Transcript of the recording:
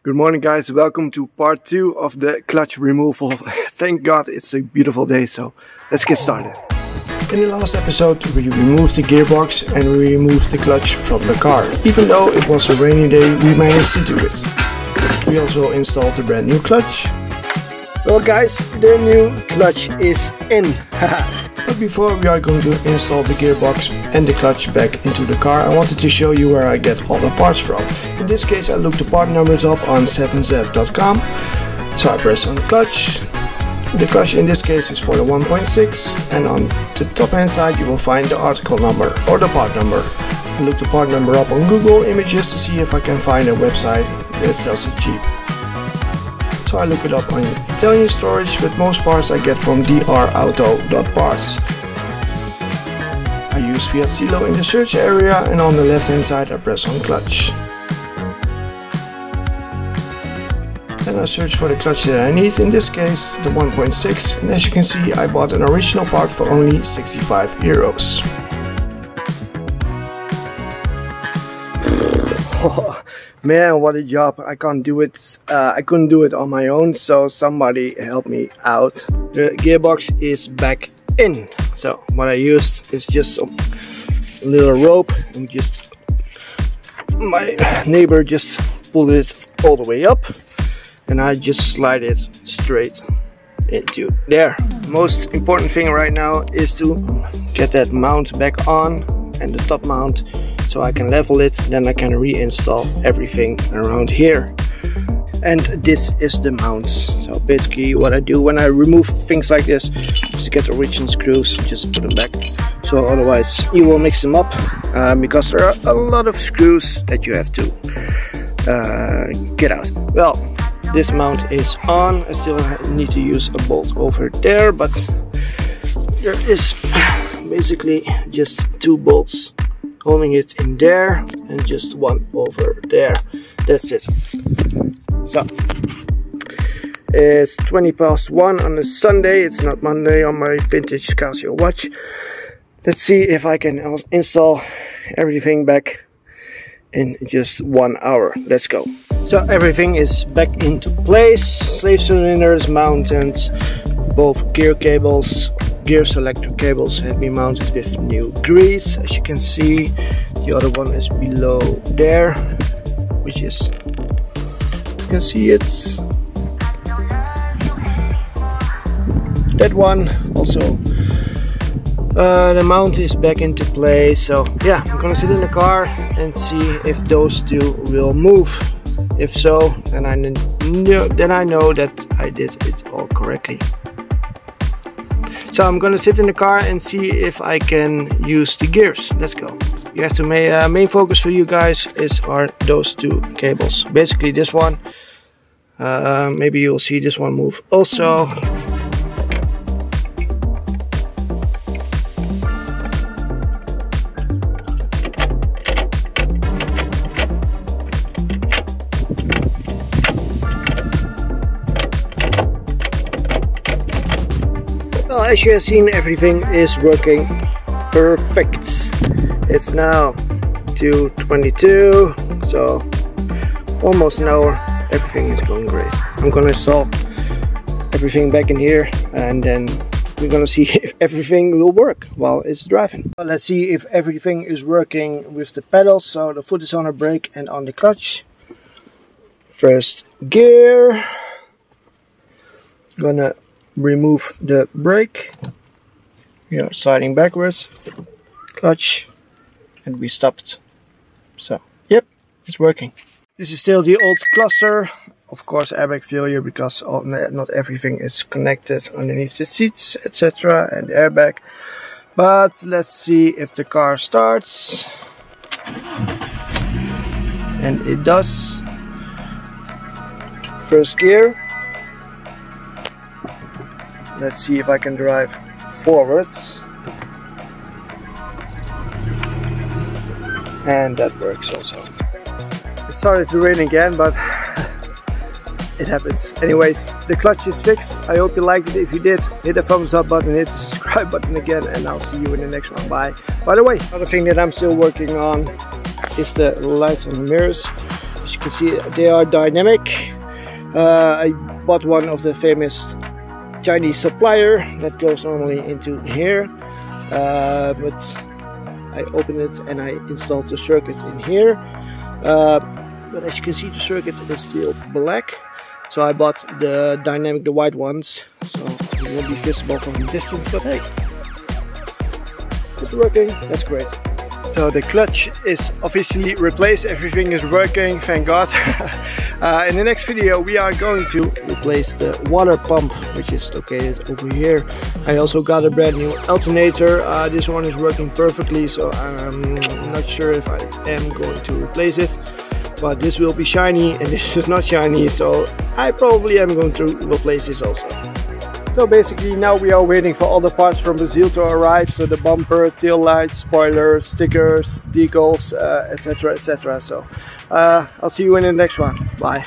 Good morning guys, welcome to part 2 of the clutch removal. Thank God it's a beautiful day, so let's get started. In the last episode we removed the gearbox and we removed the clutch from the car. Even though it was a rainy day, we managed to do it. We also installed the brand new clutch. Well guys, the new clutch is in. But before we are going to install the gearbox and the clutch back into the car, I wanted to show you where I get all the parts from. In this case I looked the part numbers up on 7z.com. So I press on the clutch. The clutch in this case is for the 1.6, and on the top hand side you will find the article number or the part number. I looked the part number up on Google Images to see if I can find a website that sells it cheap. So I look it up on Italian storage, but most parts I get from drauto.parts. I use Fiat Stilo in the search area, and on the left hand side I press on clutch. Then I search for the clutch that I need, in this case the 1.6, and as you can see I bought an original part for only 65 euros. Man, what a job. I can't do it. I couldn't do it on my own, so somebody helped me out. The gearbox is back in. So what I used is just some little rope, and my neighbor just pulled it all the way up, and I just slide it straight into there. The most important thing right now is to get that mount back on, and the top mount, so I can level it. Then I can reinstall everything around here. And this is the mounts. So basically what I do when I remove things like this is to get the original screws, just put them back. So otherwise you will mix them up, because there are a lot of screws that you have to get out. Well, this mount is on. I still need to use a bolt over there, but there is basically just 2 bolts holding it in there and just 1 over there. That's it. So it's 1:20 on a Sunday. It's not Monday on my vintage Casio watch. Let's see if I can install everything back in just 1 hour. Let's go. So everything is back into place. Slave cylinders mounted, both gear cables, gear selector cables have been mounted with new grease. As you can see, the other one is below there, which is, you can see it's that one also. The mount is back into place. So yeah, I'm gonna sit in the car and see if those two will move. If so, then I know that I did it all correctly. So I'm gonna sit in the car and see if I can use the gears. Let's go. You have to main focus for you guys are those 2 cables. Basically this one. Maybe you'll see this one move also. Well, as you have seen, everything is working perfect. It's now 2:22, so almost an hour. Everything is going great. I'm gonna install everything back in here, and then we're gonna see if everything will work while it's driving. Well, let's see if everything is working with the pedals. So the foot is on the brake and on the clutch. First gear. Gonna remove the brake. We are sliding backwards. Clutch, and we stopped. So yep, it's working. This is still the old cluster. Of course, airbag failure because not everything is connected underneath the seats, etc., and the airbag. But let's see if the car starts. And it does. First gear. Let's see if I can drive forwards. And that works also. It started to rain again, but it happens. Anyways, the clutch is fixed. I hope you liked it. If you did, hit the thumbs up button, hit the subscribe button again, and I'll see you in the next one. Bye. By the way, another thing that I'm still working on is the lights on the mirrors. As you can see they are dynamic. I bought one of the famous Chinese supplier that goes normally into here, but I opened it and I installed the circuit in here. But as you can see, the circuit is still black, so I bought the dynamic, the white ones, so it won't be visible from a distance. But hey, it's working. That's great. So the clutch is officially replaced, everything is working, thank God. In the next video we are going to replace the water pump, which is located over here. I also got a brand new alternator. This one is working perfectly, so I'm not sure if I am going to replace it. But this will be shiny and this is not shiny, so I probably am going to replace this also. So basically now we are waiting for all the parts from Brazil to arrive, so the bumper, tail lights, spoilers, stickers, decals, etc, etc. So I'll see you in the next one. Bye.